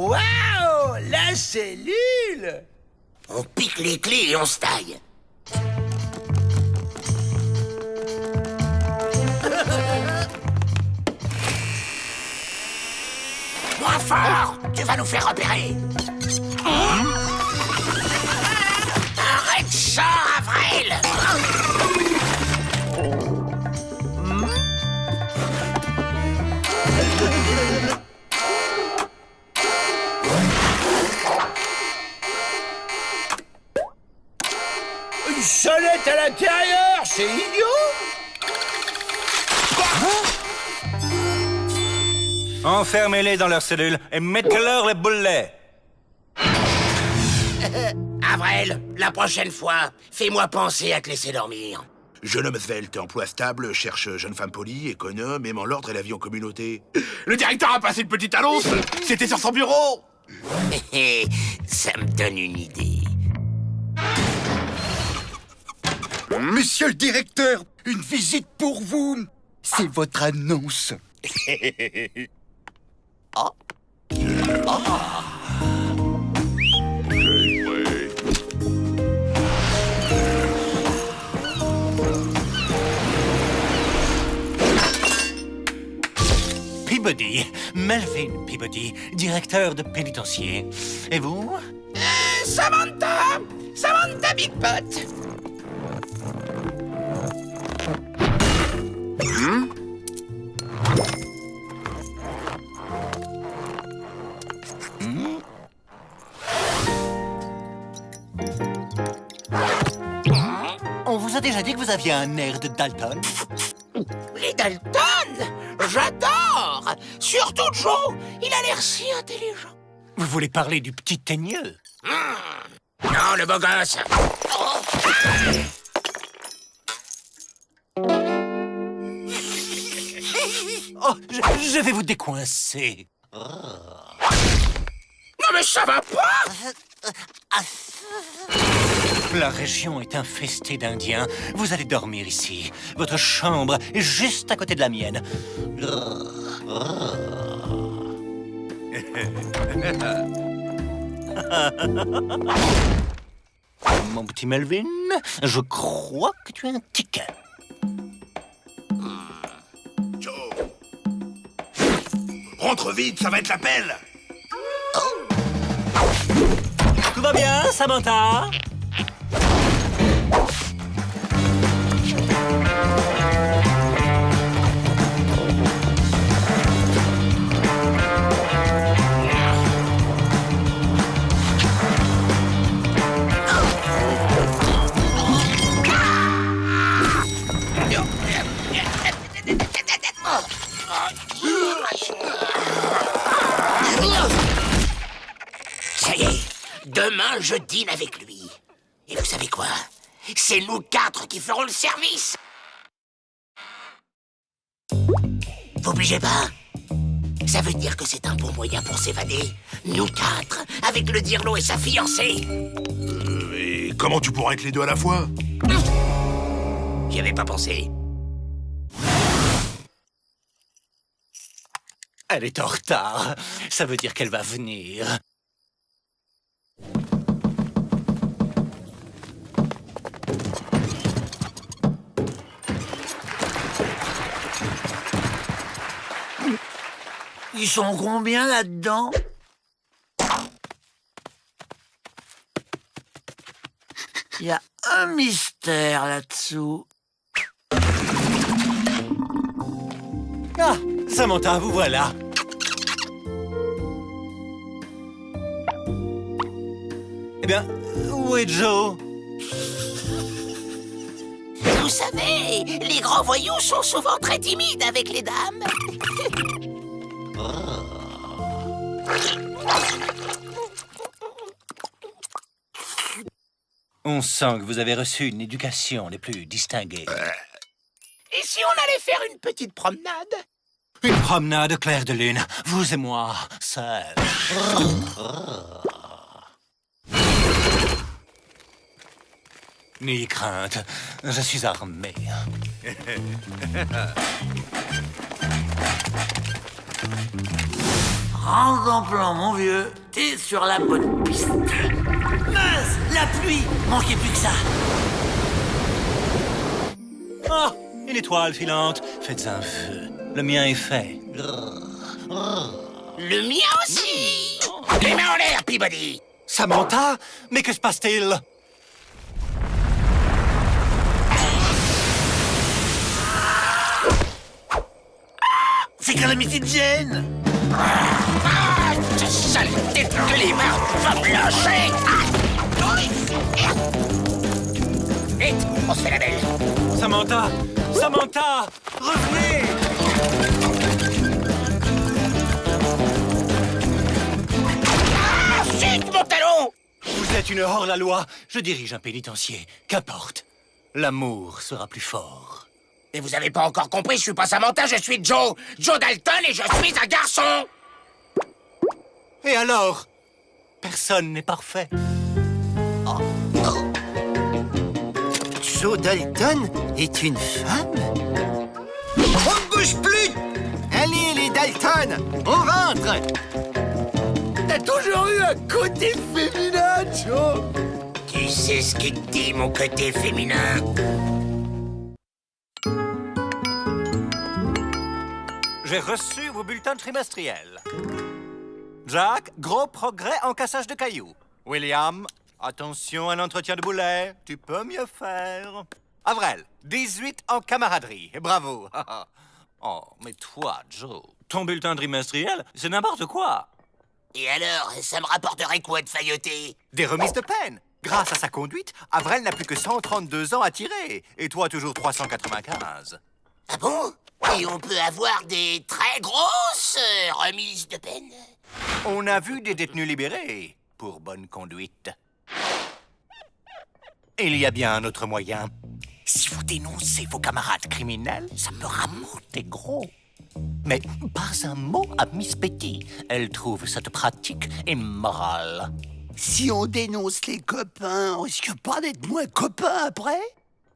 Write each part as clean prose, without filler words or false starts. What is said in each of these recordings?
Waouh! La cellule! On pique les clés et on se taille. Moins fort! Tu vas nous faire repérer! Arrête ça, Avril! Une sonnette à l'intérieur, c'est idiot! Enfermez-les dans leur cellule et mettez-leur les boulets. Avril, la prochaine fois, fais-moi penser à te laisser dormir. Jeune homme svelte, emploi stable, cherche jeune femme polie, économe, aimant l'ordre et la vie en communauté. Le directeur a passé une petite annonce. C'était sur son bureau. Ça me donne une idée. Monsieur le directeur, une visite pour vous. C'est votre annonce. Peabody, Melvin Peabody, directeur de pénitencier. Et vous? Samantha! Samantha Big Pot! On vous a déjà dit que vous aviez un air de Dalton? Les Dalton! J'adore! Surtout Joe! Il a l'air si intelligent. Vous voulez parler du petit teigneux? Non, le beau gosse! Oh, je vais vous décoincer. Non mais ça va pas! La région est infestée d'Indiens. Vous allez dormir ici. Votre chambre est juste à côté de la mienne. Mon petit Melvin, je crois que tu as un ticket. Joe. Rentre vite, ça va être l'appel. Tout va bien, Samantha? Ça y est, demain je dîne avec lui. Et vous savez quoi? C'est nous 4 qui ferons le service. Vous bougez pas? Ça veut dire que c'est un bon moyen pour s'évader. Nous 4, avec le dirlo et sa fiancée. Et comment tu pourras être les deux à la fois? J'y avais pas pensé. Elle est en retard. Ça veut dire qu'elle va venir. Ils sont combien là-dedans? Il y a un mystère là-dessous. Ah, Samantha, vous voilà. Eh bien, où est Joe? Vous savez, les grands voyous sont souvent très timides avec les dames. On sent que vous avez reçu une éducation des plus distinguées. Et si on allait faire une petite promenade? Une promenade au clair de lune, vous et moi, seuls. N'ayez crainte, je suis armé. Prends ton plan, mon vieux. T'es sur la bonne piste. Mince, la pluie. Manquait plus que ça. Ah, une étoile filante. Faites un feu. Le mien est fait. Le mien aussi. Les mains en l'air, Peabody. Samantha, mais que se passe-t-il? C'est Calamity Jane. Ah, ce sale tête de libre va me lâcher. Vite, on se fait la belle. Samantha! Samantha! Revenez! Ah, chut, mon talon. Vous êtes une hors-la-loi. Je dirige un pénitencier. Qu'importe. L'amour sera plus fort. Mais vous avez pas encore compris, je suis pas Samantha, je suis Joe. Joe Dalton et je suis un garçon. Et alors? Personne n'est parfait. Joe Dalton est une femme? On ne bouge plus! Allez, les Dalton, on rentre! T'as toujours eu un côté féminin, Joe. Tu sais ce qui te dit, mon côté féminin? J'ai reçu vos bulletins trimestriels. Jack, gros progrès en cassage de cailloux. William, attention à l'entretien de boulet. Tu peux mieux faire. Avril, 18 en camaraderie. Bravo. Oh, mais toi, Joe, ton bulletin trimestriel, c'est n'importe quoi. Et alors, ça me rapporterait quoi de failloter? Des remises de peine. Grâce à sa conduite, Avril n'a plus que 132 ans à tirer. Et toi, toujours 395. Ah bon? Et on peut avoir des très grosses remises de peine? On a vu des détenus libérés pour bonne conduite. Il y a bien un autre moyen. Si vous dénoncez vos camarades criminels, ça me ramorte gros. Mais pas un mot à Miss Betty. Elle trouve cette pratique immorale. Si on dénonce les copains, on risque pas d'être moins copains après?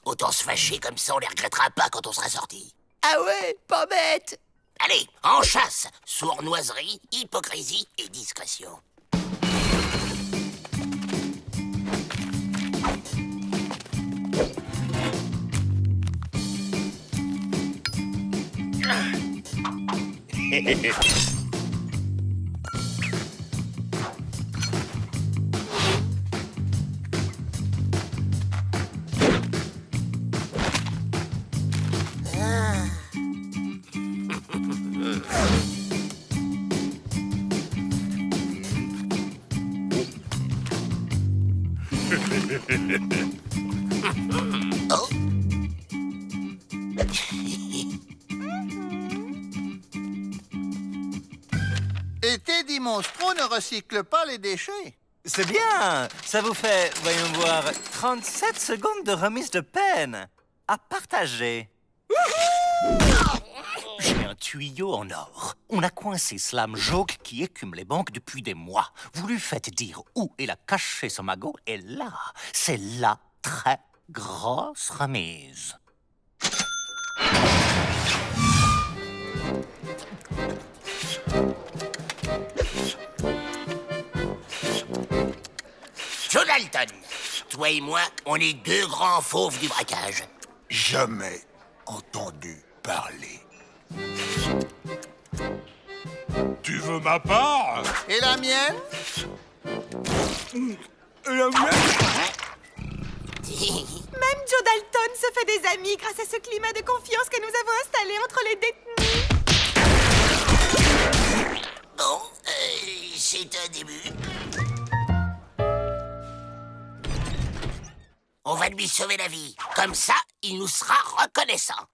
Autant se fâcher, comme ça on les regrettera pas quand on sera sortis. Ah ouais, pas bête! Allez, en chasse! Sournoiserie, hypocrisie et discrétion. Oh. Et Teddy Monstro ne recycle pas les déchets. C'est bien. Ça vous fait, voyons voir, 37 secondes de remise de peine à partager. J'ai un tuyau en or. On a coincé Slam Joke qui écume les banques depuis des mois. Vous lui faites dire où il a caché son magot et là, c'est la très grosse remise. Joe Dalton, toi et moi, on est deux grands fauves du braquage. Jamais entendu parler. Tu veux ma part? Et la mienne? La mienne? Même Joe Dalton se fait des amis grâce à ce climat de confiance que nous avons installé entre les détenus. Bon, c'est un début. On va lui sauver la vie. Comme ça, il nous sera reconnaissant.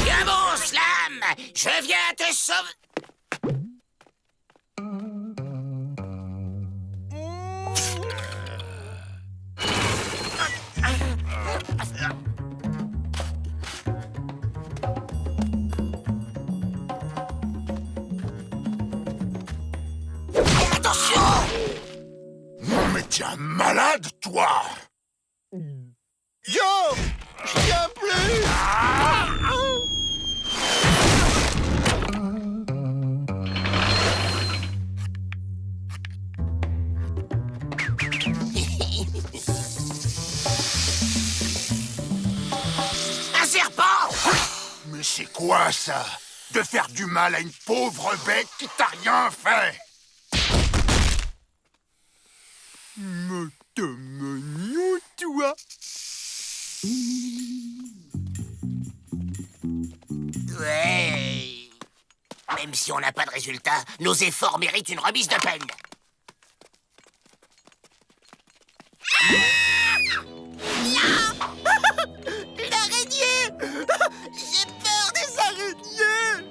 Viens bon, Slam! Je viens te sauver... Attention! Mais t'es un malade, toi! Joe! Je tiens plus! Un serpent! Mais c'est quoi ça? De faire du mal à une pauvre bête qui t'a rien fait? Mais t'es mignon, toi. Ouais. Même si on n'a pas de résultat, nos efforts méritent une remise de peine. Une araignée! J'ai peur des araignées!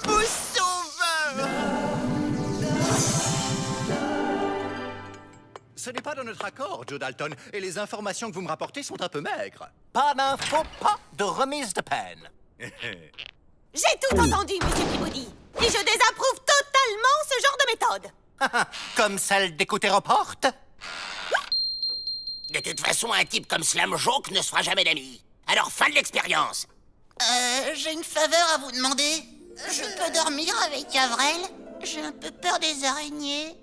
Au sauveur! Ce n'est pas dans notre accord, Joe Dalton, et les informations que vous me rapportez sont un peu maigres. Pas d'infos, pas de remise de peine. J'ai tout entendu, Monsieur Peabody. Et je désapprouve totalement ce genre de méthode. Comme celle d'écouter aux portes? De toute façon, un type comme Slam Joke ne se fera jamais d'amis. Alors, fin de l'expérience. J'ai une faveur à vous demander. Je peux dormir avec Avril? J'ai un peu peur des araignées.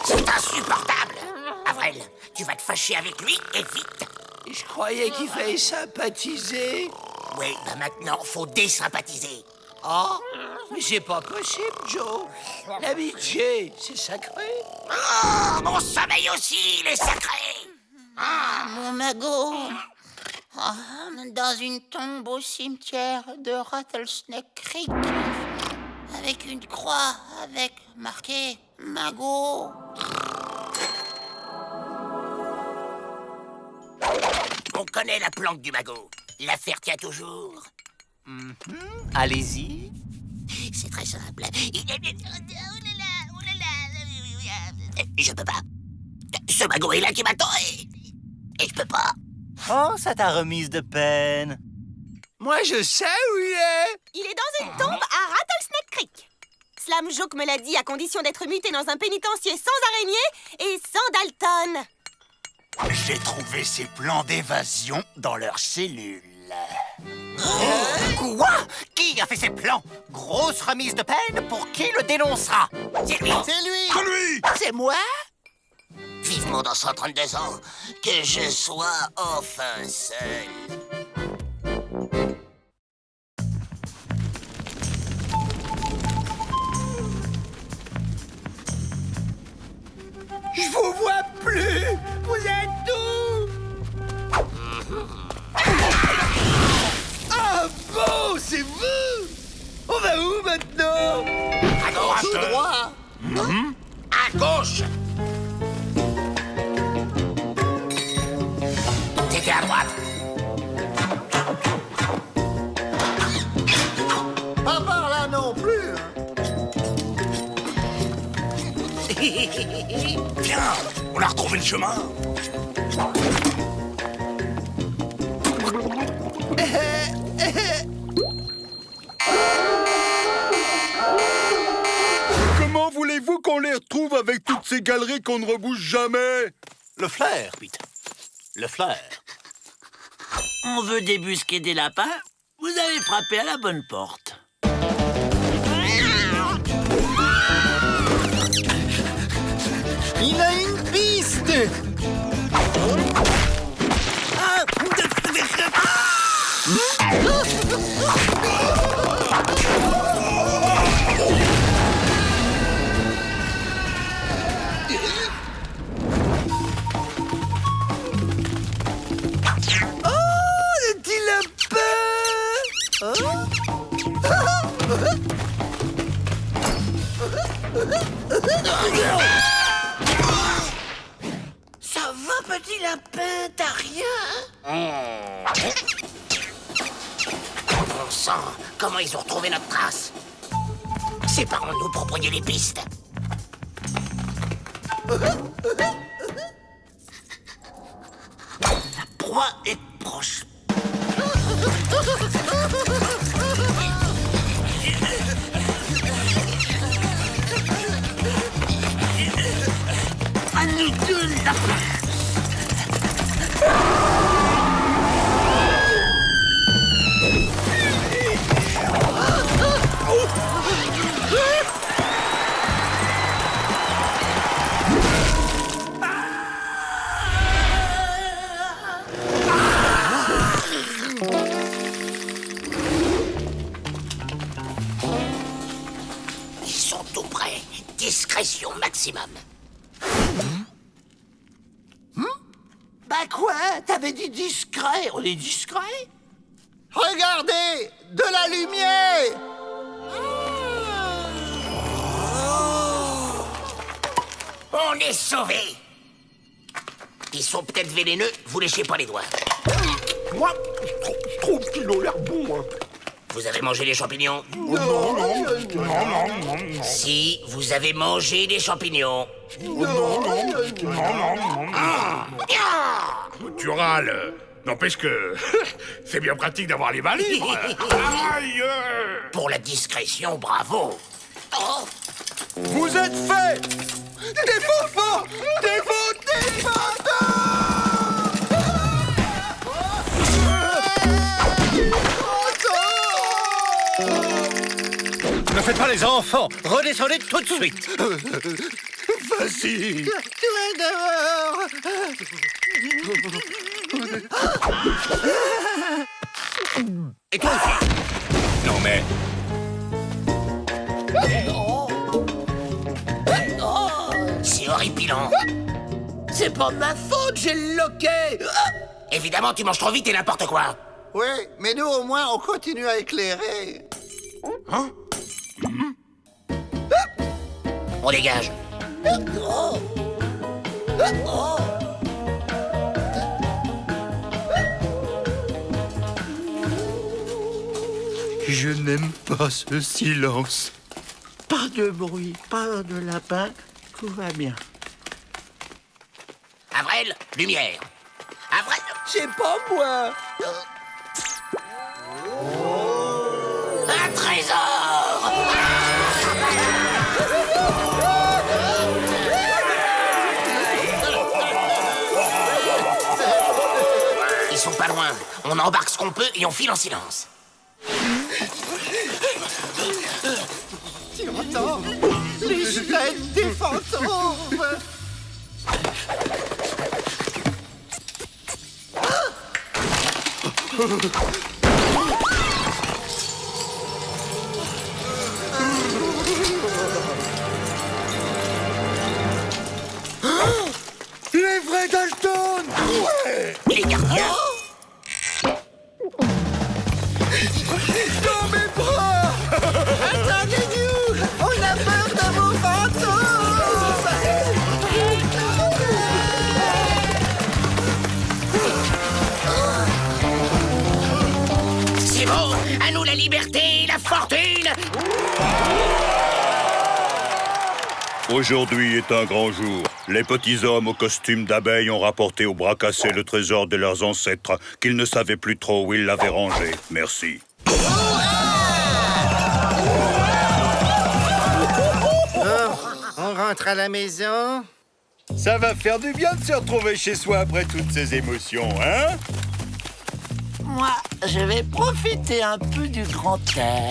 C'est insupportable. Avril, tu vas te fâcher avec lui et vite. Je croyais qu'il fallait sympathiser. Oui, bah maintenant, faut désympathiser. Oh, mais c'est pas possible, Joe. L'amitié, c'est sacré. Oh, mon sommeil aussi, il est sacré. Mon magot. Ah, dans une tombe au cimetière de Rattlesnake Creek. Avec une croix, avec marqué magot. On connaît la planque du magot. L'affaire tient toujours. Allez-y. C'est très simple. Je peux pas. Ce magot est là qui m'attend et je peux pas. Oh, ça t'a remise de peine. Moi, je sais où il est. Il est dans une tombe à Rattlesnake Creek. Slam Joke me l'a dit à condition d'être muté dans un pénitencier sans araignée et sans Dalton. J'ai trouvé ces plans d'évasion dans leurs cellules. Quoi? Qui a fait ces plans? Grosse remise de peine pour qui le dénoncera? C'est lui. C'est lui! Que lui! C'est moi? Vivement dans 132 ans, que je sois enfin seul. Je vous vois plus. Vous êtes où? Ah bon, c'est vous? On va où maintenant? À gauche. Tout droit! À gauche. T'étais à droite. Pas par là non plus! Hein. Viens, on a retrouvé le chemin. Comment voulez-vous qu'on les retrouve avec toutes ces galeries qu'on ne rebouche jamais? Le flair, Pete. Le flair. On veut débusquer des lapins? Vous avez frappé à la bonne porte. Il a une piste! Le petit lapin! Ça va, petit lapin? T'as rien? Bon sang, comment ils ont retrouvé notre trace? Séparons-nous pour brouiller les pistes. La proie est Ils sont tout prêts. Discrétion maximum. Bah quoi? T'avais dit discret. On est discret? Regardez, de la lumière. On est sauvés. Ils sont peut-être vénéneux, vous léchez pas les doigts. Moi, je trouve qu'ils ont l'air bons. Vous avez mangé des champignons? Non. Si, vous avez mangé des champignons. Tu râles. N'empêche que c'est bien pratique d'avoir les mains libres. Aïe. Pour la discrétion, bravo. Oh. Vous êtes faits! Des faux! Des faux! Ne faites pas les enfants. Redescendez tout de suite. Vas-y. Tu es dehors. Et toi aussi. Non mais... C'est horripilant. C'est pas de ma faute, j'ai le loquet. Évidemment, tu manges trop vite et n'importe quoi. Oui, mais nous au moins on continue à éclairer. On dégage. Je n'aime pas ce silence. Pas de bruit, pas de lapin, tout va bien. Avril, lumière. Avril. C'est pas moi. Un trésor. Ils sont pas loin. On embarque ce qu'on peut et on file en silence. Tu entends? Les gènes des fantômes. Les vrais Dalton! Les gardiens. Dans mes bras! Attendez-nous! On a peur de vos fantômes! C'est bon. À nous la liberté et la fortune. Aujourd'hui est un grand jour. Les petits hommes au costume d'abeilles ont rapporté au bras cassé le trésor de leurs ancêtres qu'ils ne savaient plus trop où ils l'avaient rangé. Merci. On rentre à la maison. Ça va faire du bien de se retrouver chez soi après toutes ces émotions, hein? Moi, je vais profiter un peu du grand air.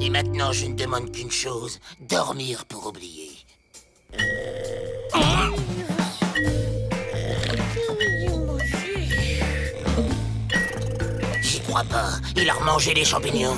Et maintenant, je ne demande qu'une chose, dormir pour oublier. J'y crois pas. Il a remangé les champignons.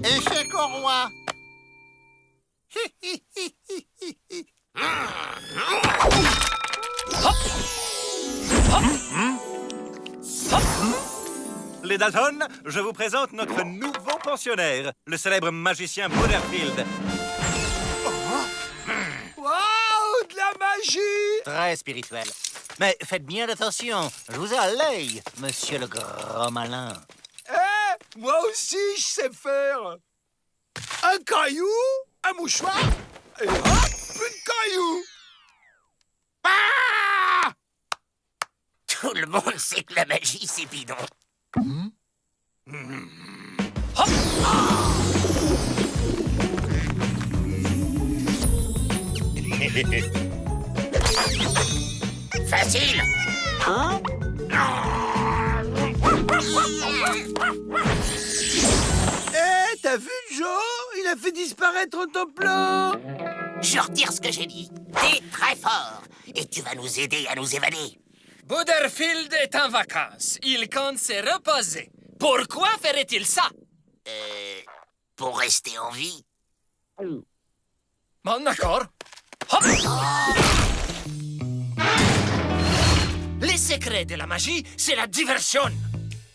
Échec au roi! Les Dalton, je vous présente notre nouveau pensionnaire, le célèbre magicien Butterfield. Wow! Très spirituel. Mais faites bien attention, je vous ai à l'œil, monsieur le grand malin. Moi aussi, je sais faire. Un caillou, un mouchoir, et hop, plus de cailloux. Ah! Tout le monde sait que la magie, c'est bidon. Facile. T'as vu, Joe? Il a fait disparaître ton plan. Je retire ce que j'ai dit. T'es très fort. Et tu vas nous aider à nous évader. Butterfield est en vacances. Il compte se reposer. Pourquoi ferait-il ça? Pour rester en vie. Bon, d'accord. Hop! Les secrets de la magie, c'est la diversion.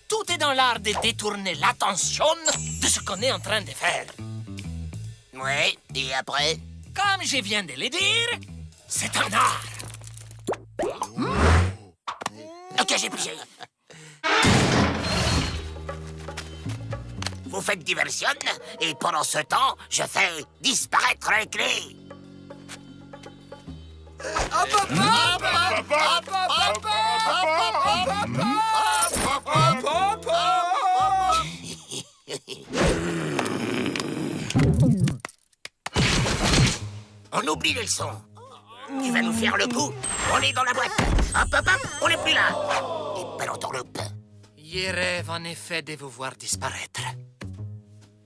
Tout est dans l'art de détourner l'attention de ce qu'on est en train de faire. Ouais, et après? Comme je viens de le dire, c'est un art. Ok, j'ai pigé. Vous faites diversion, et pendant ce temps, je fais disparaître les clés. On oublie les leçons. Tu vas nous faire le coup. On est dans la boîte. Hop, hop, hop, on n'est plus là. Et pelotorloupe. Je rêve en effet de vous voir disparaître.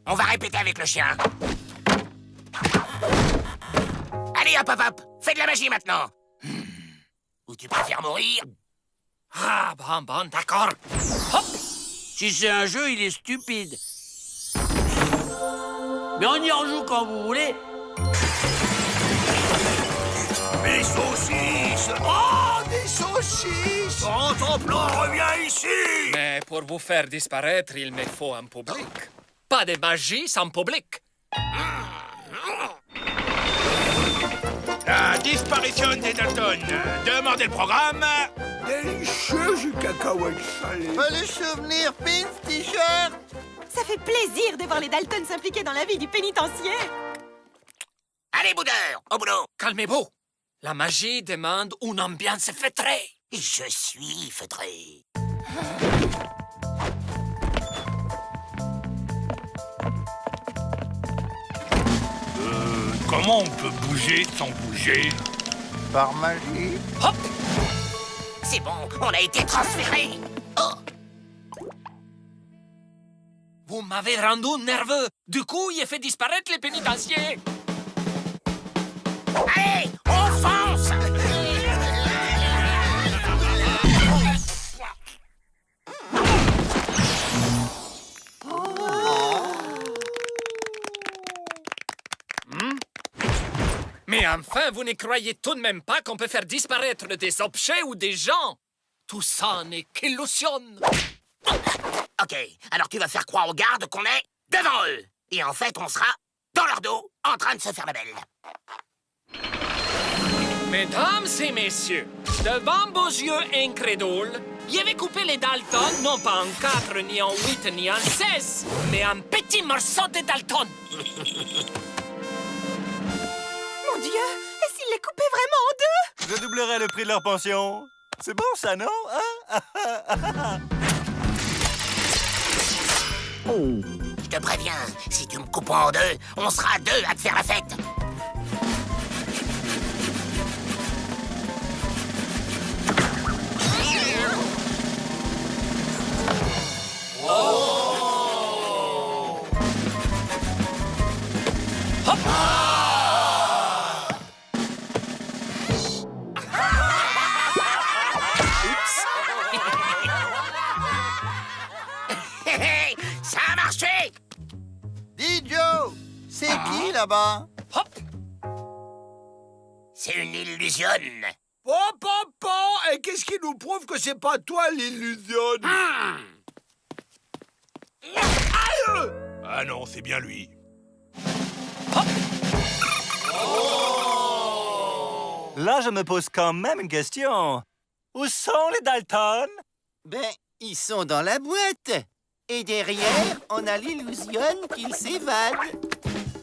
On va répéter avec le chien. Allez, hop, hop, hop. Fais de la magie maintenant. Ou tu préfères mourir? Ah, bon, d'accord. Hop! Si c'est un jeu, il est stupide. Mais on y rejoue quand vous voulez. Mes saucisses! Oh, des saucisses. Prends ton plan, reviens ici! Mais pour vous faire disparaître, il me faut un public. Pas de magie sans public. La disparition des Dalton. Demandez le programme. Délicieux, ce cacahuète salé. Pas le souvenir, Pins, t-shirt. Ça fait plaisir de voir les Dalton s'impliquer dans la vie du pénitencier. Allez, boudeur, au boulot. Calmez-vous. La magie demande une ambiance feutrée. Je suis feutré. Comment on peut bouger sans bouger? Par magie. Hop! C'est bon, on a été transféré. Oh, Vous m'avez rendu nerveux. Du coup, il a fait disparaître les pénitenciers. allez, on fonce. Mais enfin, vous ne croyez tout de même pas qu'on peut faire disparaître des objets ou des gens? Tout ça n'est qu'illusion. Ok, alors tu vas faire croire aux gardes qu'on est devant eux. Et en fait, on sera dans leur dos, en train de se faire la belle. Mesdames et messieurs, devant vos yeux incrédules, il avait coupé les Dalton non pas en 4, ni en 8, ni en 16, mais en petits morceaux de Dalton. Mon Dieu, et s'il les coupait vraiment en deux? Je doublerai le prix de leur pension. C'est bon, ça, non? Hein? Je te préviens, si tu me coupes en deux, on sera deux à te faire la fête. Ça a marché! Dis, Joe, c'est qui là-bas? Hop! C'est une illusion. Et qu'est-ce qui nous prouve que c'est pas toi l'illusion? Aïe! Ah non, c'est bien lui. Là, je me pose quand même une question. Où sont les Dalton? Ben, ils sont dans la boîte. Et derrière, on a l'illusion qu'ils s'évadent.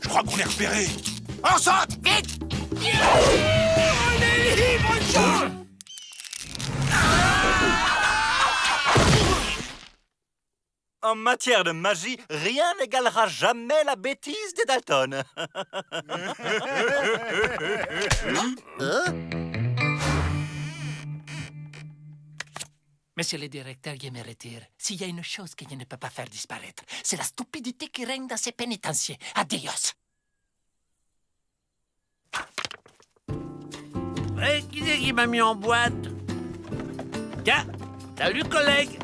Je crois qu'on est repéré. On saute, vite! En matière de magie, rien n'égalera jamais la bêtise des Dalton. Monsieur le directeur, je me retire. S'il y a une chose que je ne peux pas faire disparaître, c'est la stupidité qui règne dans ces pénitenciers. Adios. Hey, qui c'est qui m'a mis en boîte? Tiens, salut collègue.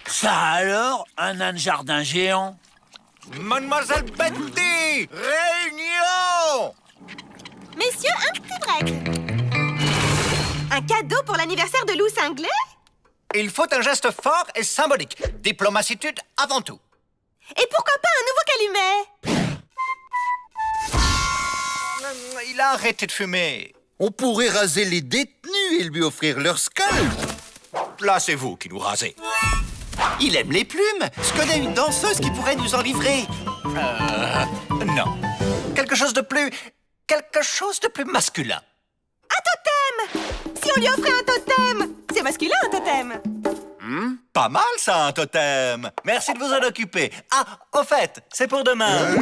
Ça alors, un âne jardin géant? Mademoiselle Betty! Réunion! Messieurs, un petit break. Un cadeau pour l'anniversaire de Lou Cinglé? Il faut un geste fort et symbolique. Diplomacitude avant tout. Et pourquoi pas un nouveau calumet? Il a arrêté de fumer. On pourrait raser les détenus et lui offrir leur scalp. Là, c'est vous qui nous rasez. Il aime les plumes. Je connais une danseuse qui pourrait nous en livrer. Non. Quelque chose de plus masculin. Un totem! Si on lui offrait un totem! C'est masculin, un totem! Pas mal, ça, un totem. Merci de vous en occuper. Ah, au fait, c'est pour demain.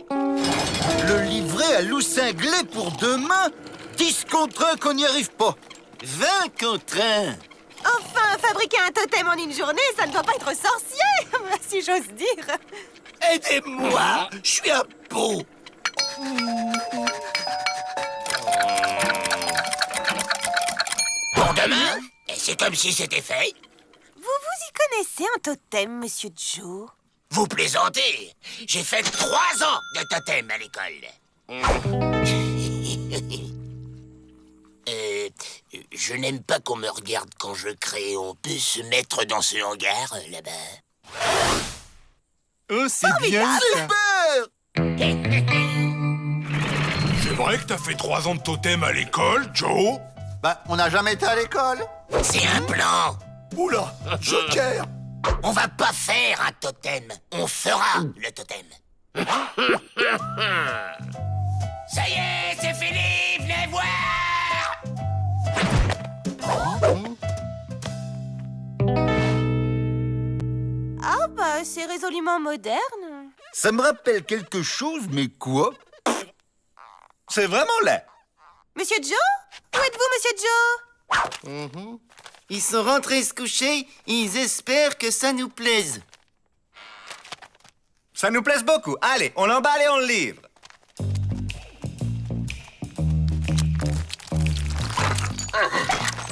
Le livret à Lou Cinglé pour demain? 10 contre 1 qu'on n'y arrive pas. 20 contre 1. Enfin, fabriquer un totem en une journée, ça ne doit pas être sorcier, si j'ose dire. Aidez-moi, je suis un pot. Pour demain? Et c'est comme si c'était fait. Vous y connaissez en totem, Monsieur Joe? Vous plaisantez. J'ai fait 3 ans de totem à l'école. Je n'aime pas qu'on me regarde quand je crée. On peut se mettre dans ce hangar, là-bas. Oh, c'est bien ça. C'est vrai que t'as fait 3 ans de totem à l'école, Joe? Bah, on n'a jamais été à l'école. C'est un plan. Oula, Joker. On va pas faire un totem. On fera le totem. Ça y est, c'est fini. Venez voir. Ah bah, c'est résolument moderne. Ça me rappelle quelque chose, mais quoi? C'est vraiment laid. Monsieur Joe? Où êtes-vous, Monsieur Joe? Ils sont rentrés se coucher, ils espèrent que ça nous plaise. Ça nous plaise beaucoup. Allez, on l'emballe et on le livre.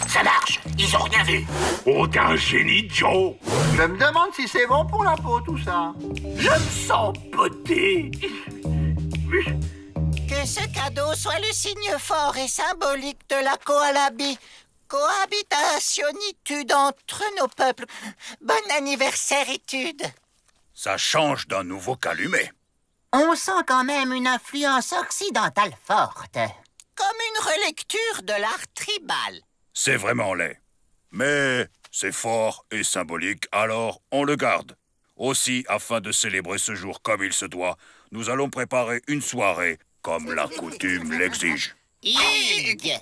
Ça marche. Ils ont rien vu. Oh, t'es un génie, Joe! Je me demande si c'est bon pour la peau, tout ça. Je me sens poté. Que ce cadeau soit le signe fort et symbolique de la cohabitationitude entre nos peuples. Bon anniversaire, étude. Ça change d'un nouveau calumet. On sent quand même une influence occidentale forte. Comme une relecture de l'art tribal. C'est vraiment laid. Mais c'est fort et symbolique, alors on le garde. Aussi, afin de célébrer ce jour comme il se doit, nous allons préparer une soirée comme la coutume l'exige. Hugues!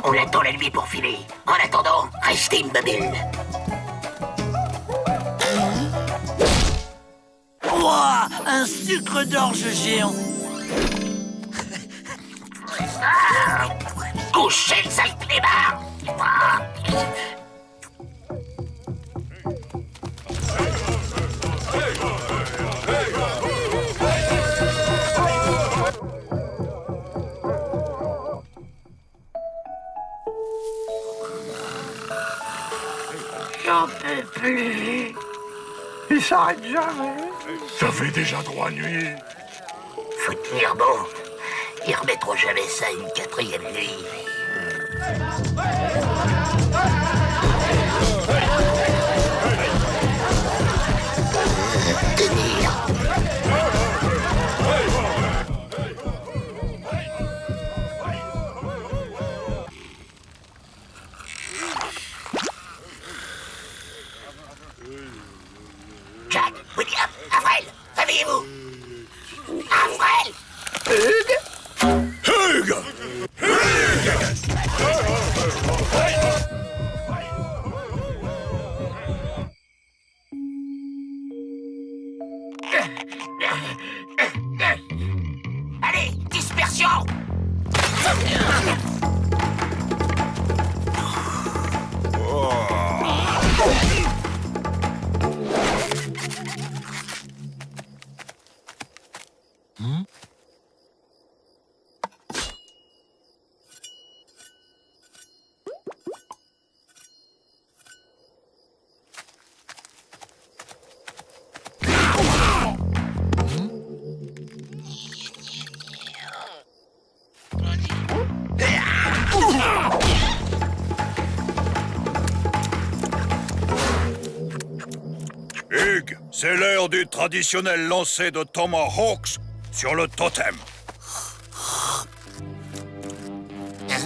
On attend la nuit pour filer. En attendant, restez immobile. Ouah, un sucre d'orge géant. Couchez le sale clébard. J'en peux plus. s'arrête jamais. Ça fait déjà 3 nuits. Faut tenir bon. Ils remettront jamais ça une 4e nuit. Tenir. Jack, William, Avril, réveillez-vous. Avril. Allez, dispersion. Hugues, c'est l'heure du traditionnel lancer de Tomahawks sur le totem. Hein?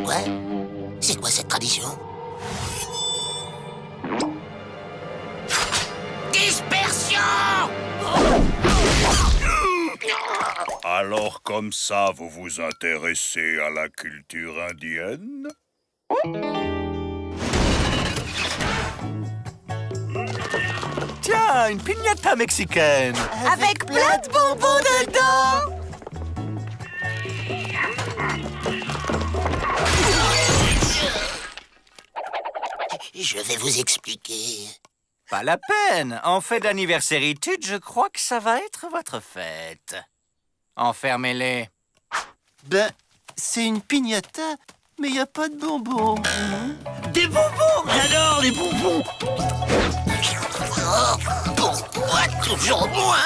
Quoi? C'est quoi cette tradition? Dispersion! Alors comme ça, vous vous intéressez à la culture indienne? Tiens, une piñata mexicaine. Avec plein de bonbons dedans. Je vais vous expliquer. Pas la peine. En fait d'anniverséritude, je crois que ça va être votre fête. Enfermez-les. Ben, c'est une piñata, mais y a pas de bonbons. Des bonbons! J'adore les bonbons! Oh, pourquoi toujours moi?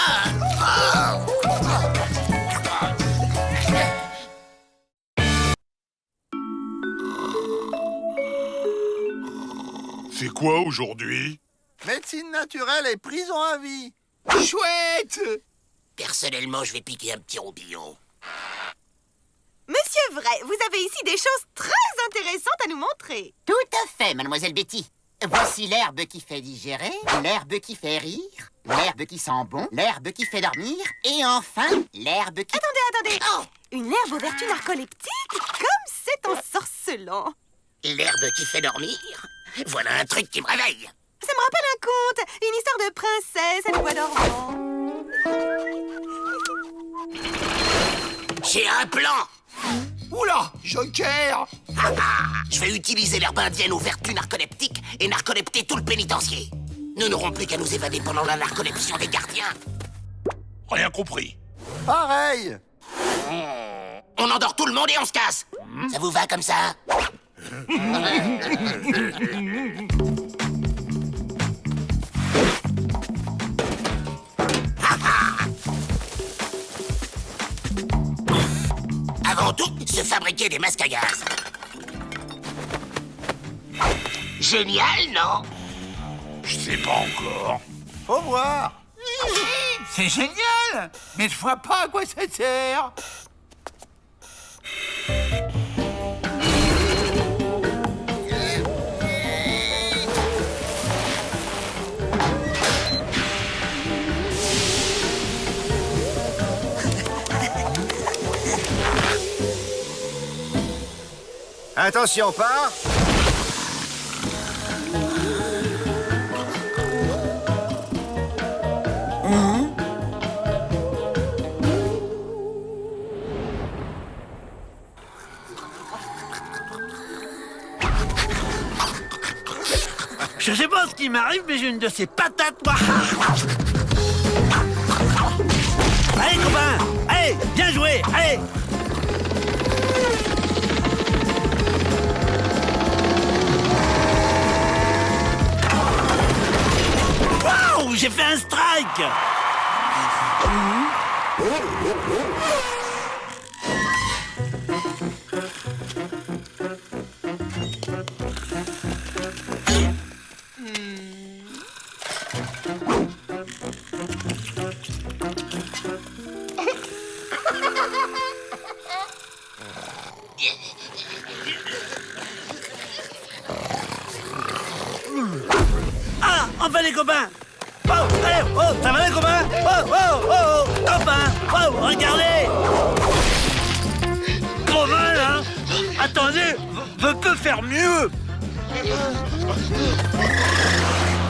C'est quoi aujourd'hui? Médecine naturelle et prison à vie. Chouette! Personnellement, je vais piquer un petit roupillon. Monsieur Vrai, vous avez ici des choses très intéressantes à nous montrer. Tout à fait, mademoiselle Betty. Voici l'herbe qui fait digérer, l'herbe qui fait rire, l'herbe qui sent bon, l'herbe qui fait dormir, et enfin, l'herbe qui... Attendez. Oh! Une herbe aux vertus narcoleptiques? Comme c'est ensorcelant. L'herbe qui fait dormir? Voilà un truc qui me réveille. Ça me rappelle un conte, une histoire de princesse à le bois dormant. J'ai un plan. Oula, Joker! Je vais utiliser l'herbe indienne aux vertus narcoleptiques et narcolepter tout le pénitencier. Nous n'aurons plus qu'à nous évader pendant la narcoleption des gardiens. Rien compris. Pareil. On endort tout le monde et on se casse. Ça vous va comme ça? Avant tout, se fabriquer des masques à gaz. Génial, non? Je sais pas encore. Faut voir. C'est génial! Mais je vois pas à quoi ça sert! Attention, part. Je sais pas ce qui m'arrive, mais j'ai une de ces patates, moi. Allez, copain! Allez, bien joué! Allez! Waouh! J'ai fait un Mike! Ah, enfin les copains! Oh, allez, oh, ça va les copains? Oh, oh, oh, oh, copains! Oh, regardez! Trop mal, hein? Attendez, je peux faire mieux!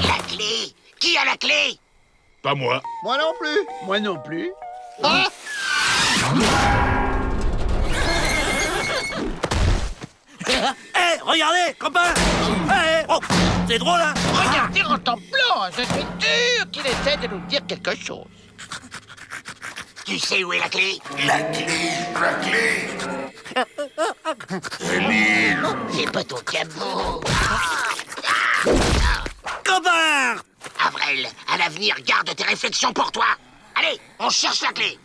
La clé! Qui a la clé? Pas moi. Moi non plus. Moi non plus. Ah! Hé, regardez, copains! Hé, oh, c'est drôle, hein? Regardez en temps blanc, je suis sûr qu'il essaie de nous dire quelque chose. Tu sais où est la clé? La clé. C'est pas ton cabot. Copains! Avril, à l'avenir, garde tes réflexions pour toi. Allez, on cherche la clé.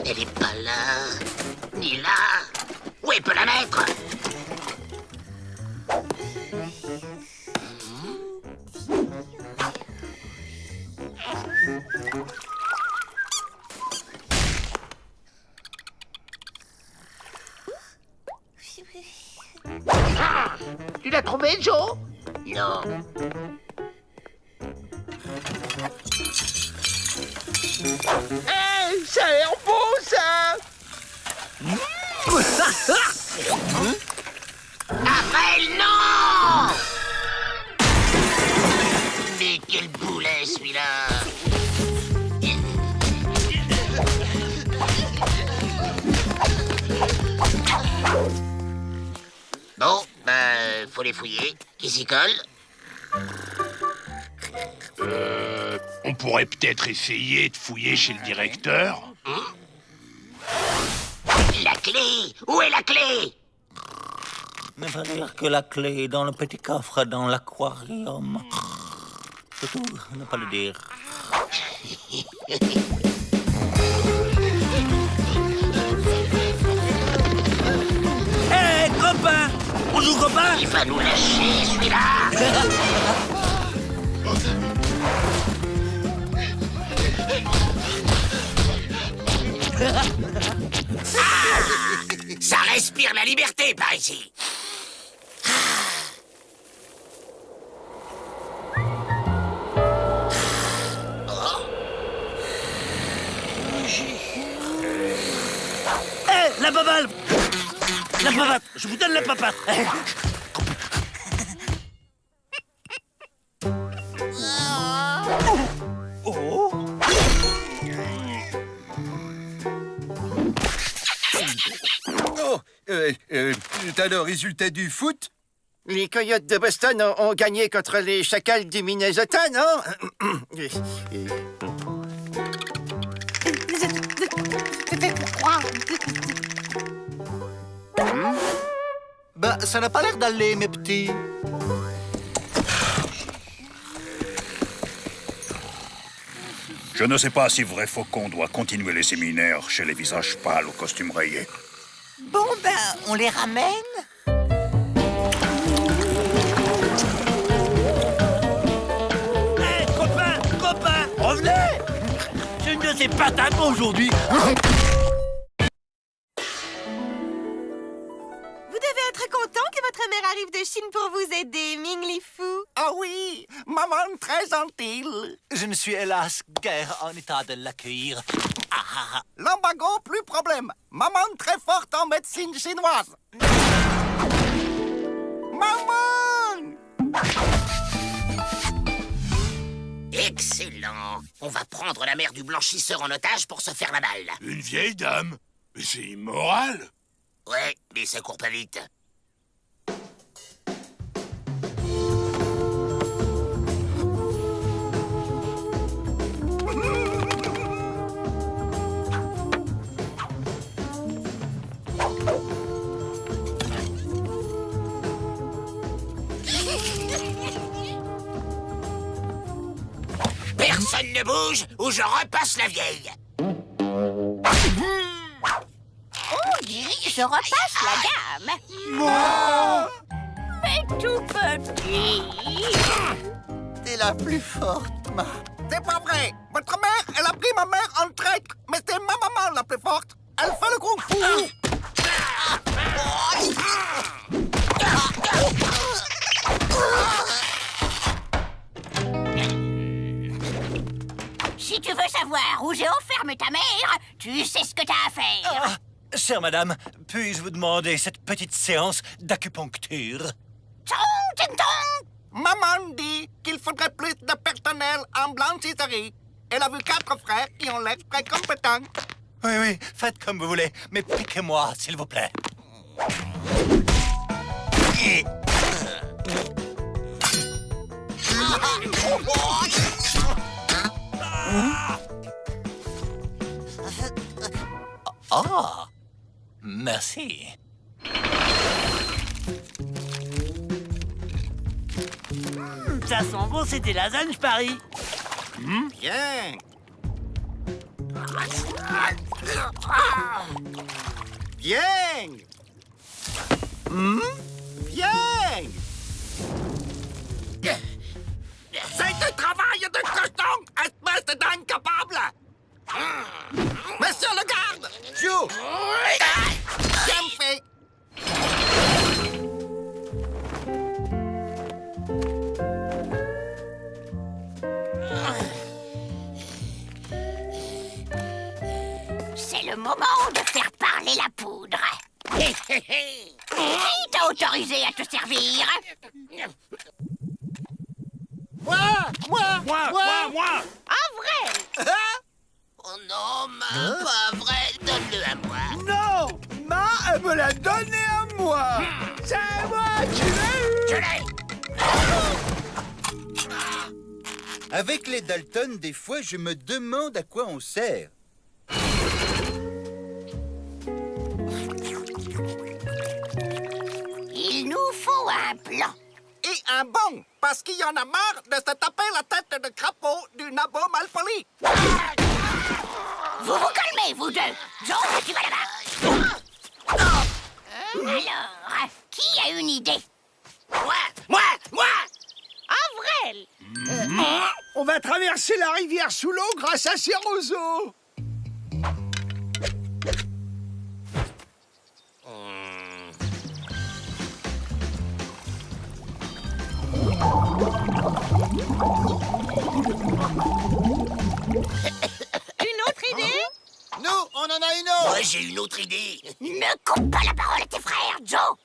Elle est pas là, ni là. Où elle peut la mettre? Ah, tu l'as trouvé, Joe? Non. Hey, ça a l'air bon, ça! Avril, non! Mais quel boulet, celui-là! Bon, faut les fouiller. Qui s'y colle? On pourrait peut-être essayer de fouiller chez le directeur. La clé! Où est la clé? Ne pas dire que la clé est dans le petit coffre dans l'aquarium. Surtout, ne pas le dire. Hé, copains! On joue copains? Il va nous lâcher, celui-là! Ça respire la liberté par ici. Hé, la papale! La papate! Je vous donne la papate! Oh! Oh, t'as le résultat du foot? Les Coyotes de Boston ont gagné contre les Chacals du Minnesota, non? Ben, ça n'a pas l'air d'aller, mes petits. Je ne sais pas si Vrai Faucon doit continuer les séminaires chez les visages pâles aux costumes rayés. Bon, ben, on les ramène? Hé, copains! Copains! Revenez! J'ai une de ces patates aujourd'hui! Vous devez être content que votre mère arrive de Chine pour vous aider, Ming Li Fu. Ah oui, maman très gentille. Je ne suis hélas guère en état de l'accueillir. L'embargo, plus problème. Maman très forte en médecine chinoise. Maman! Excellent. On va prendre la mère du blanchisseur en otage pour se faire la balle. Une vieille dame. Mais c'est immoral. Ouais, mais ça court pas vite. Personne ne bouge ou je repasse la vieille. Oh, je repasse la dame. Mais tout petit. T'es la plus forte, Ma. C'est pas vrai. Votre mère, elle a pris ma mère en traître. Mais c'est ma maman la plus forte. Elle fait le kung fu. Si tu veux savoir où j'ai enfermé ta mère, tu sais ce que t'as à faire. Ah, chère madame, puis-je vous demander cette petite séance d'acupuncture? Tong, ting, tong. Maman dit qu'il faudrait plus de personnel en blanchisserie. Elle a vu 4 frères qui ont l'air très compétents. Oui, oui, faites comme vous voulez, mais piquez-moi, s'il vous plaît. Ah, merci. Ça sent bon, c'est des lasagnes, je parie. Bien. Bien. Bien. C'est du travail de cochon, espèce d'incapable. Monsieur le garde. Joe! Bien fait. C'est le moment de faire parler la poudre. Qui t'a autorisé à te servir? Moi. En vrai. Oh non, Ma, pas vrai. Donne-le à moi. Non, Ma, elle me l'a donné à moi. C'est moi qui l'ai eu. Je l'ai. Avec les Dalton, des fois, je me demande à quoi on sert. Il nous faut un plan. Et un bon, parce qu'il y en a marre de se taper la tête de crapaud du nabo malpoli. Vous vous calmez, vous deux. Joe, tu vas là-bas. Alors, qui a une idée? Moi. Avril. On va traverser la rivière sous l'eau grâce à ces roseaux. Une autre idée? Nous, on en a une autre. Moi, j'ai une autre idée. Ne coupe pas la parole à tes frères, Joe.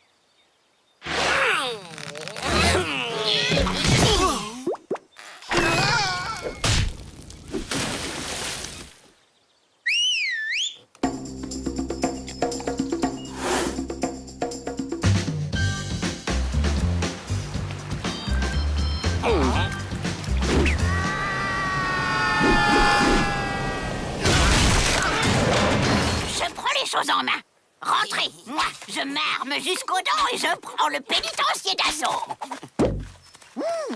Je prends les choses en main. Rentrez. Moi, je m'arme jusqu'aux dents et je prends le pénitencier d'assaut.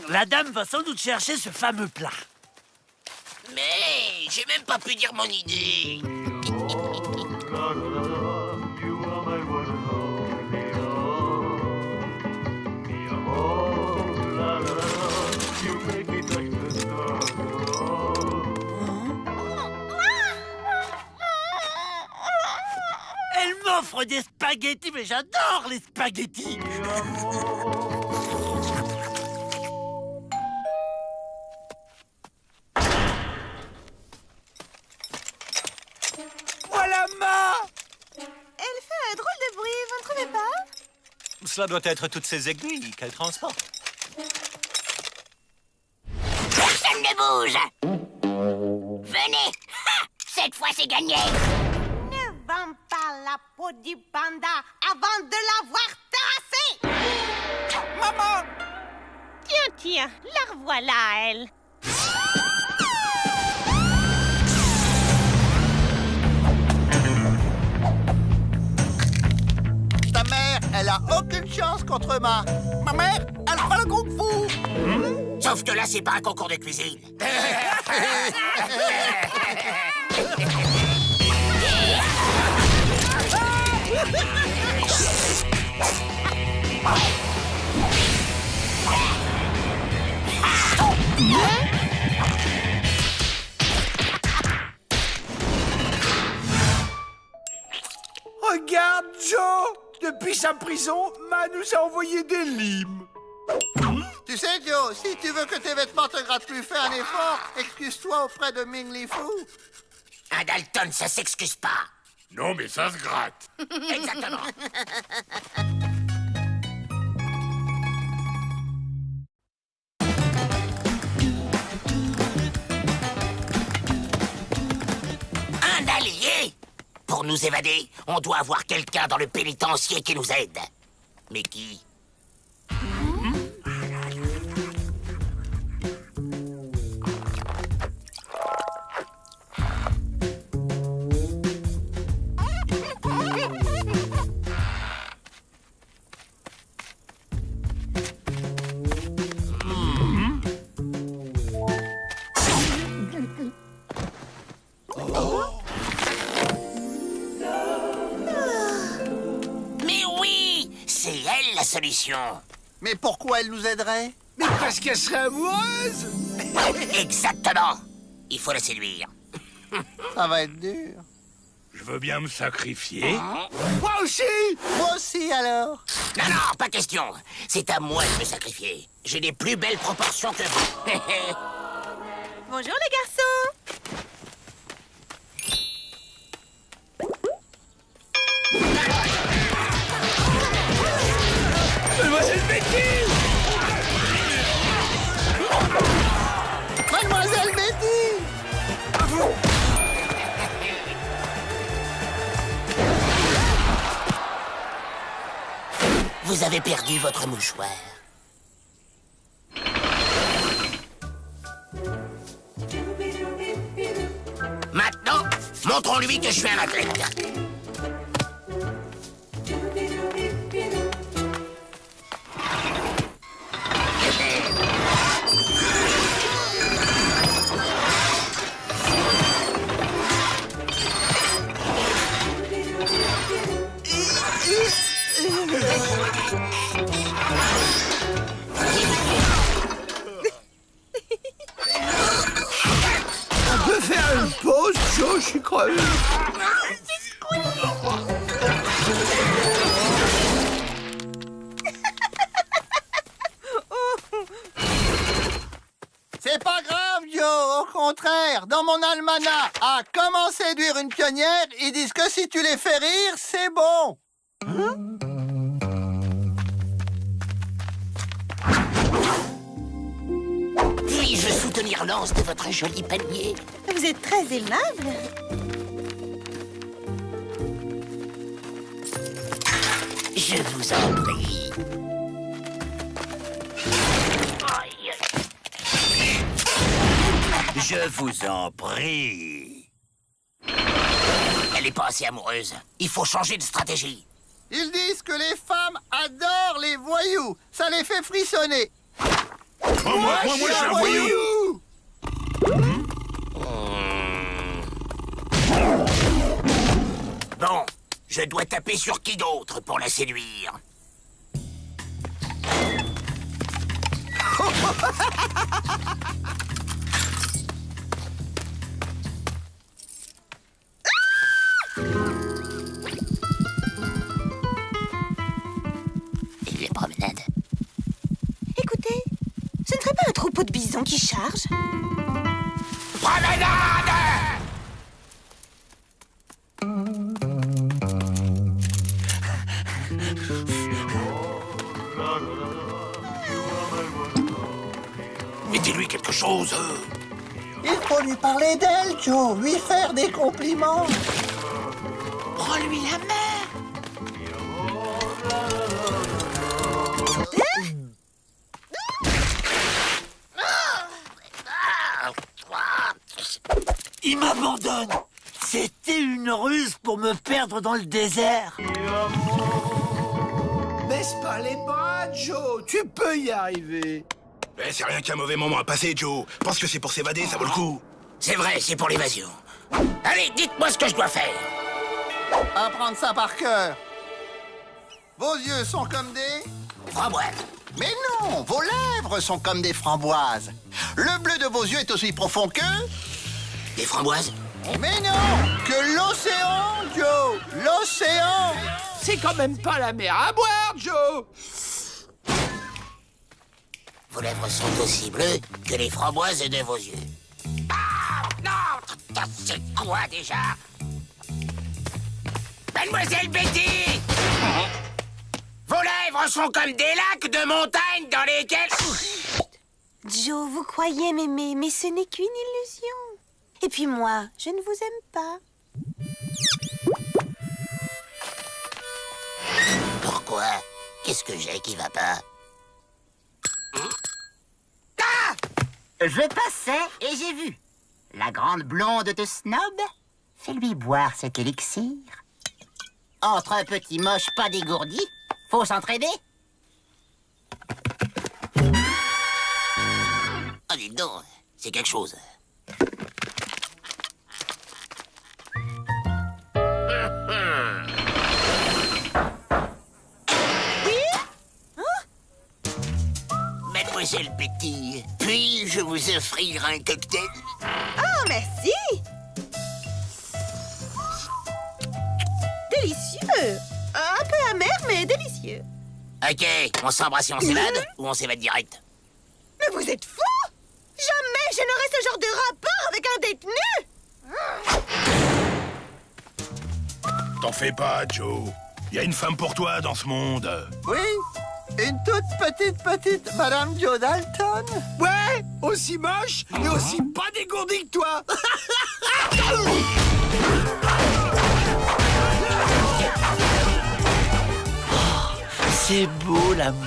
La dame va sans doute chercher ce fameux plat. Mais j'ai même pas pu dire mon idée. Elle m'offre des spaghettis, mais j'adore les spaghettis. Voilà Ma. Elle fait un drôle de bruit, vous ne trouvez pas? Cela doit être toutes ces aiguilles qu'elle transporte. Personne ne bouge. Venez. Ha! Cette fois, c'est gagné. Ne vends pas la peau du panda avant de l'avoir terrassé. Maman. Tiens, la revoilà, elle. Ta mère, elle a aucune chance contre Ma. Ma mère, elle fait le kung fu. Sauf que là, c'est pas un concours de cuisine. Regarde, Joe! Depuis sa prison, Ma nous a envoyé des limes. Tu sais, Joe, si tu veux que tes vêtements te grattent plus, fais un effort. Excuse-toi auprès de Ming Li Fu. Un Dalton, ça s'excuse pas. Non, mais ça se gratte. Exactement. Un allié? Pour nous évader, on doit avoir quelqu'un dans le pénitencier qui nous aide. Mais qui? Mais oui, c'est elle la solution. Mais pourquoi elle nous aiderait? Mais parce qu'elle serait amoureuse! Exactement. Il faut la séduire. Ça va être dur. Je veux bien me sacrifier. Moi aussi! Moi aussi, alors. Non, non, pas question. C'est à moi de me sacrifier. J'ai des plus belles proportions que vous. Bonjour les garçons. Mademoiselle Betty! Mademoiselle Betty! Vous avez perdu votre mouchoir. Maintenant, montrons-lui que je suis un athlète. On peut faire une pause, Joe, je suis crevé. C'est pas grave, Joe. Au contraire, dans mon almanach, à comment séduire une pionnière, ils disent que si tu les fais rire, c'est bon. Puis-je soutenir l'anse de votre joli panier? Vous êtes très aimable. Je vous en prie. Je vous en prie. Elle est pas assez amoureuse. Il faut changer de stratégie. Ils disent que les femmes adorent les voyous. Ça les fait frissonner. Moi, je suis un voyou. Bon, je dois taper sur qui d'autre pour la séduire? Et les promenades. Écoutez, ce ne serait pas un troupeau de bisons qui charge? Promenade! Mettez-lui quelque chose. Il faut lui parler d'elle, Joe. Lui faire des compliments. Prends-lui la main. Il m'abandonne. C'était une ruse pour me perdre dans le désert. Baisse pas les bras, Joe. Tu peux y arriver. Eh, c'est rien qu'un mauvais moment à passer, Joe. Pense que c'est pour s'évader, ça vaut le coup. C'est vrai, c'est pour l'évasion. Allez, dites-moi ce que je dois faire. Apprendre ça par cœur. Vos yeux sont comme des... Framboise. Mais non, vos lèvres sont comme des framboises. Le bleu de vos yeux est aussi profond que... Des framboises? Mais non, que l'océan, Joe. L'océan. C'est quand même pas la mer à boire, Joe! Vos lèvres sont aussi bleues que les framboises de vos yeux. Ah, non! C'est quoi déjà? Mademoiselle Betty! Vos lèvres sont comme des lacs de montagne dans lesquels... Joe, vous croyez m'aimer, mais ce n'est qu'une illusion. Et puis moi, je ne vous aime pas. Pourquoi? Qu'est-ce que j'ai qui va pas? Je passais et j'ai vu. La grande blonde te snob? Fais-lui boire cet élixir. Entre un petit moche pas dégourdi, faut s'entraider. Ah, dites donc, c'est quelque chose. Mademoiselle Betty, puis-je vous offrir un cocktail? Oh, merci! Délicieux! Un peu amer, mais délicieux. Ok, on s'embrasse et on s'évade ou on s'évade direct? Mais vous êtes fou! Jamais je n'aurais ce genre de rapport avec un détenu! T'en fais pas, Joe. Y a une femme pour toi dans ce monde. Oui, une toute petite Madame Joe Dalton. Ouais, aussi moche et aussi pas dégourdi que toi. C'est beau l'amour.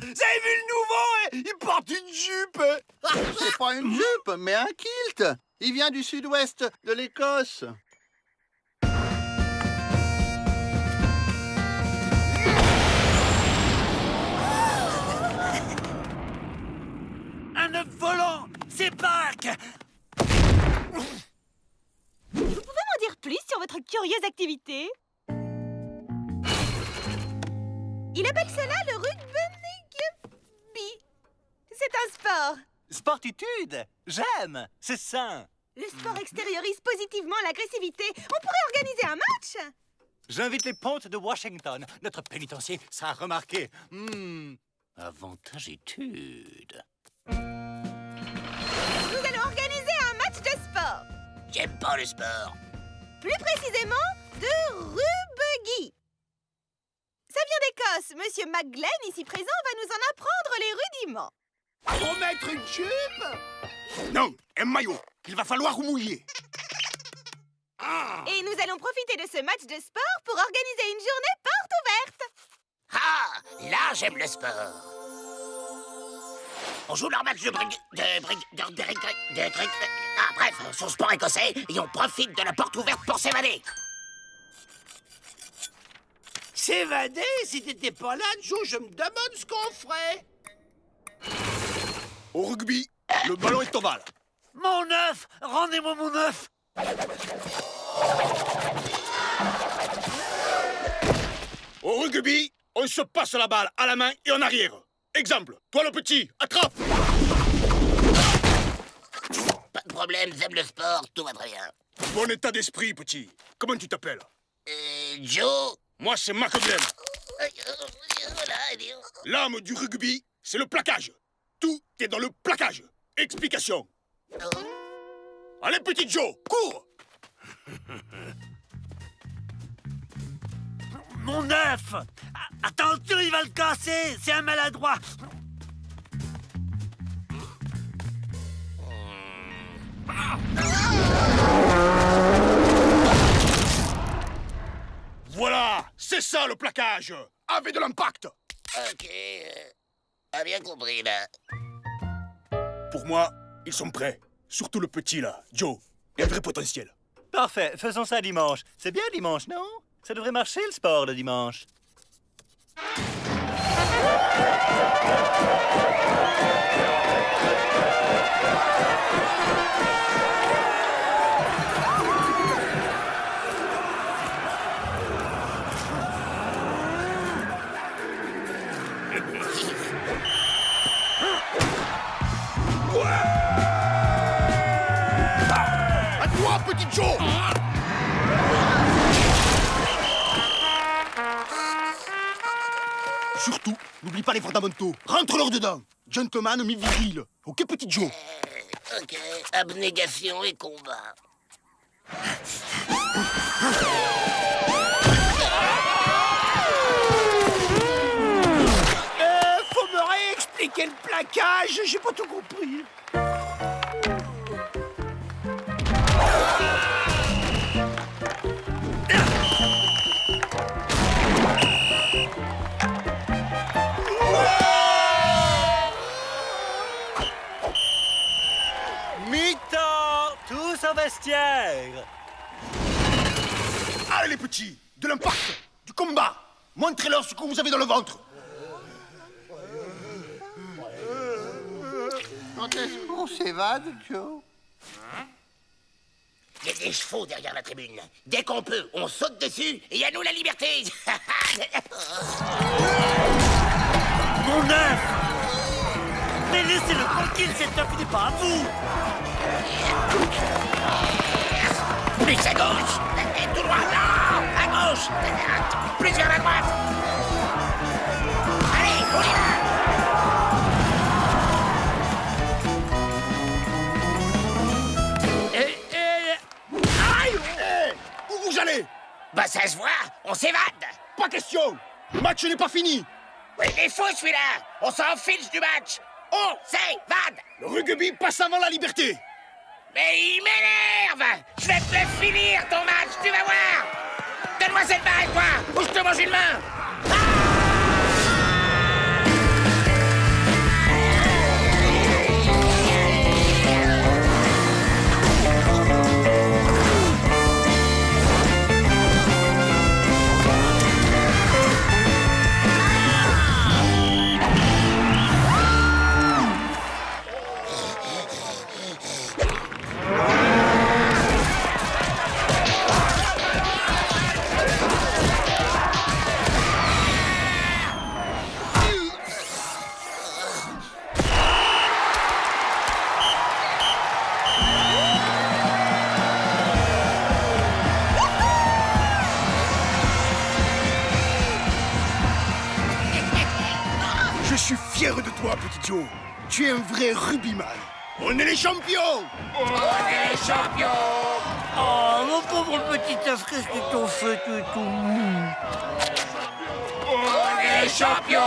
Vous avez vu le nouveau, hein? Il porte une jupe. C'est pas une jupe, mais un kilt. Il vient du sud-ouest de l'Écosse. Un œuf volant, c'est Pâques. Vous pouvez m'en dire plus sur votre curieuse activité? Il appelle cela le rugby. C'est un sport. Sportitude! J'aime! C'est sain! Le sport extériorise positivement l'agressivité. On pourrait organiser un match. J'invite les pontes de Washington. Notre pénitencier sera remarqué. Avantage étude. Nous allons organiser un match de sport. J'aime pas le sport. Plus précisément, de rugby. Ça vient d'Écosse. Monsieur McGlenn, ici présent, va nous en apprendre les rudiments. Pour mettre une jupe? Non, un maillot. Il va falloir mouiller. Et nous allons profiter de ce match de sport pour organiser une journée porte ouverte. Ah, là, j'aime le sport. On joue leur match bref, sur sport écossais, et on profite de la porte ouverte pour s'évader. S'évader? Si t'étais pas là, Joe, je me demande ce qu'on ferait. Au rugby, le ballon est ovale. Mon œuf! Rendez-moi mon œuf! Au rugby, on se passe la balle à la main et en arrière. Exemple, toi le petit, attrape. Pas de problème, j'aime le sport, tout va très bien. Bon état d'esprit, petit. Comment tu t'appelles? Joe? Moi, c'est McGlenn. L'âme du rugby, c'est le plaquage. Tout est dans le plaquage. Explication. Allez, petit Joe, cours! Mon œuf! Attention, il va le casser! C'est un maladroit! Voilà, c'est ça le plaquage. Avec de l'impact. Ok, a bien compris, là. Pour moi, ils sont prêts. Surtout le petit, là, Joe. Il a un vrai potentiel. Parfait, faisons ça dimanche. C'est bien dimanche, non? Ça devrait marcher, le sport, le dimanche. À toi, petit Joe! Surtout, n'oublie pas les fondamentaux. Rentre-leur dedans. Gentleman mi-viril. Ok, petit Joe? Ok, abnégation et combat. Faut me réexpliquer le plaquage. J'ai pas tout compris. Mi-temps! Tous au vestiaire! Allez, les petits, de l'impact, du combat. Montrez-leur ce que vous avez dans le ventre. Quand est-ce qu'on s'évade, Joe? Il y a des chevaux derrière la tribune. Dès qu'on peut, on saute dessus et à nous la liberté. Mon œuf! Mais laissez-le tranquille, cet œuf n'est pas à vous. Plus à gauche. Tout droit. Non, à gauche. Plus vers la droite. Allez, on y va. Aïe! Où vous allez? Bah ça se voit, on s'évade. Pas question. Le match n'est pas fini. Oui, il est fou celui-là. On s'en fiche du match. On s'évade. Le rugby passe avant la liberté. Mais il m'énerve. Je vais te le finir ton match, tu vas voir. Donne-moi cette balle, toi, ou je te mange une main. Je suis fier de toi, petit Joe. Tu es un vrai rugbyman. On est les champions. On est les champions. Oh, mon pauvre petit œuf, qu'est-ce qu'ils t'ont fait, tu es tout mou. On est les champions.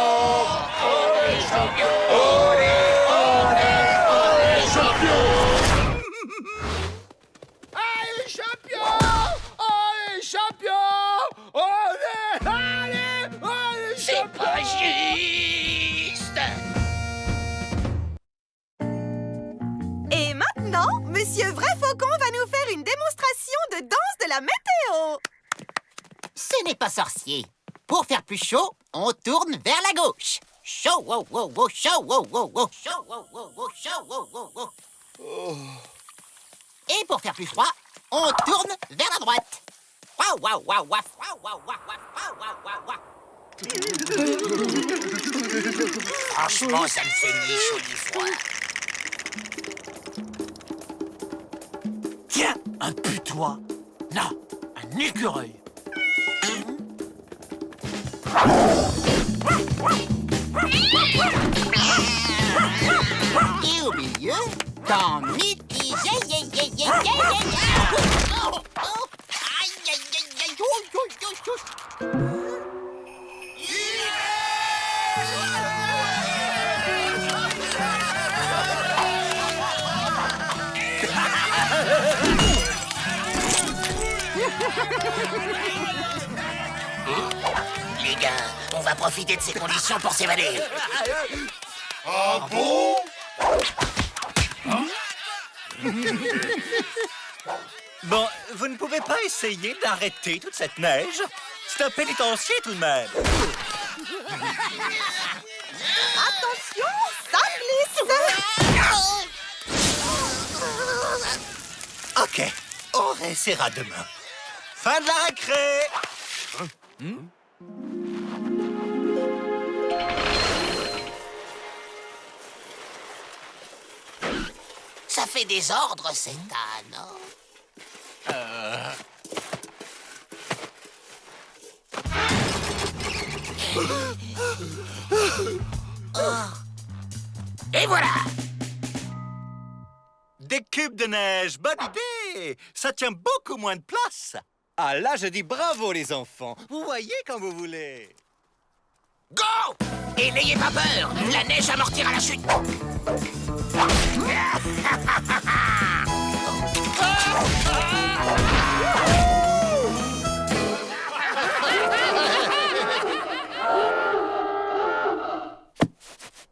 On est les champions. On est les champions. Allez, champions. Allez, champions. Allez, C'est pas juste. Et maintenant, Monsieur Vrai Faucon va nous faire une démonstration de danse de la météo. Ce n'est pas sorcier. Pour faire plus chaud, on tourne vers la gauche. Chaud, wow, wow, wow, chaud, wow, wow, wow, chaud, wow, wow, wow, chaud, wow, wow, wow. Et pour faire plus froid, on tourne vers la droite. Waouh, waouh, waouh, waouh, waouh, waouh, waouh, waouh, waouh, waouh. Franchement, ça me fait ni chaud ni froid. Tiens, un putois. Non, un écureuil. Et au milieu, dans mitigé, Oh, oh, aïe, aïe, aïe, aïe, oh, oh, oh, oh. Les gars, on va profiter de ces conditions pour s'évader. Ah bon? Bon, vous ne pouvez pas essayer d'arrêter toute cette neige? C'est un pénitencier tout de même. Attention, ça glisse. OK, on réessayera demain. Fin de la récré. Ça fait désordre, cet âne. Et voilà! Des cubes de neige, bonne idée! Ça tient beaucoup moins de place. Ah là, je dis bravo les enfants. Vous voyez quand vous voulez. Go! Et n'ayez pas peur, la neige amortira la chute.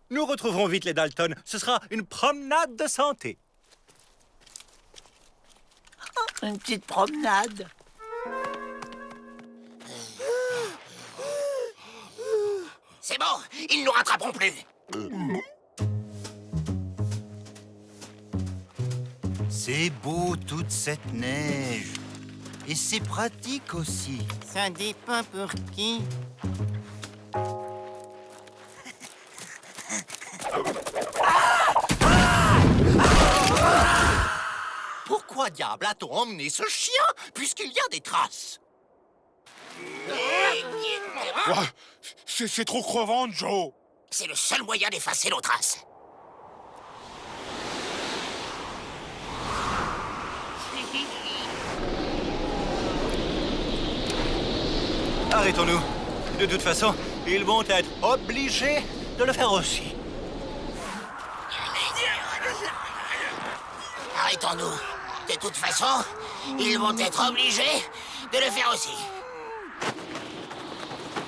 Nous retrouverons vite les Dalton. Ce sera une promenade de santé. Une petite promenade. C'est bon, ils ne nous rattraperont plus. C'est beau toute cette neige. Et c'est pratique aussi. Ça dépend pour qui. Pourquoi diable a-t-on emmené ce chien, puisqu'il y a des traces? C'est trop crevant, Joe. C'est le seul moyen d'effacer nos traces. Arrêtons-nous. De toute façon, ils vont être obligés de le faire aussi. Arrêtons-nous. De toute façon, ils vont être obligés de le faire aussi.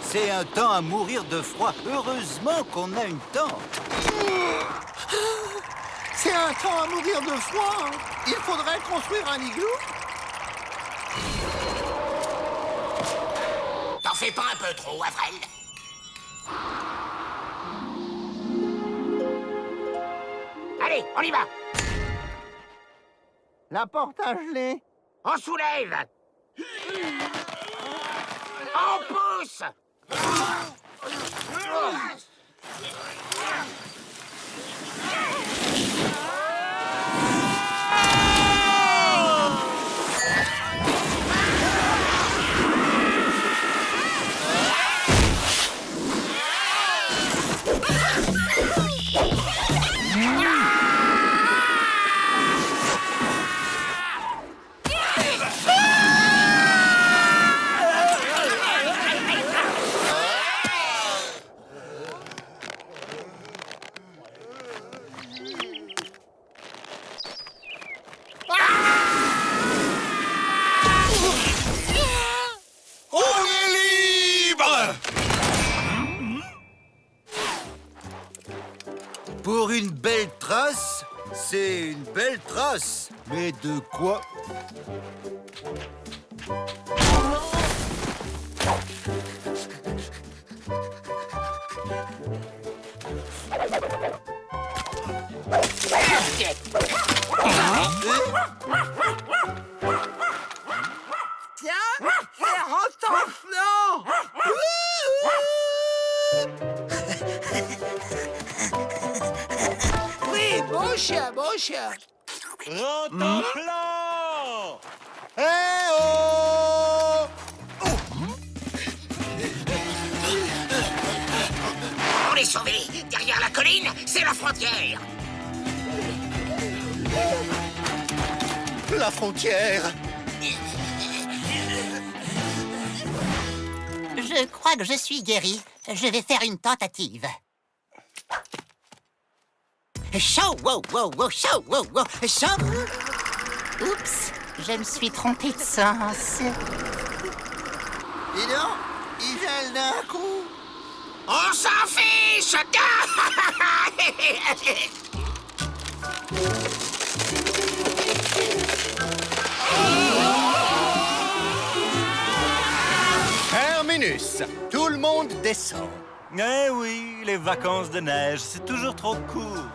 C'est un temps à mourir de froid. Heureusement qu'on a une tente. C'est un temps à mourir de froid. Il faudrait construire un igloo. T'en fais pas un peu trop, Avril. Allez, on y va. La porte à geler. On soulève. On pousse. Pour une belle trace, c'est une belle trace. Mais de quoi? Tiens, c'est rentanflant. Oui, bon chien, bon chien. Rentre-plan! Eh oh! On est sauvés. Derrière la colline, c'est la frontière. La frontière! Je crois que je suis guéri. Je vais faire une tentative. Chaud, wow, wow, wow, chaud, wow, wow, chaud. Oups, je me suis trompé de sens. Dis donc, il gèle d'un coup. On s'en fiche. Terminus. Tout le monde descend. Eh oui, les vacances de neige, c'est toujours trop court.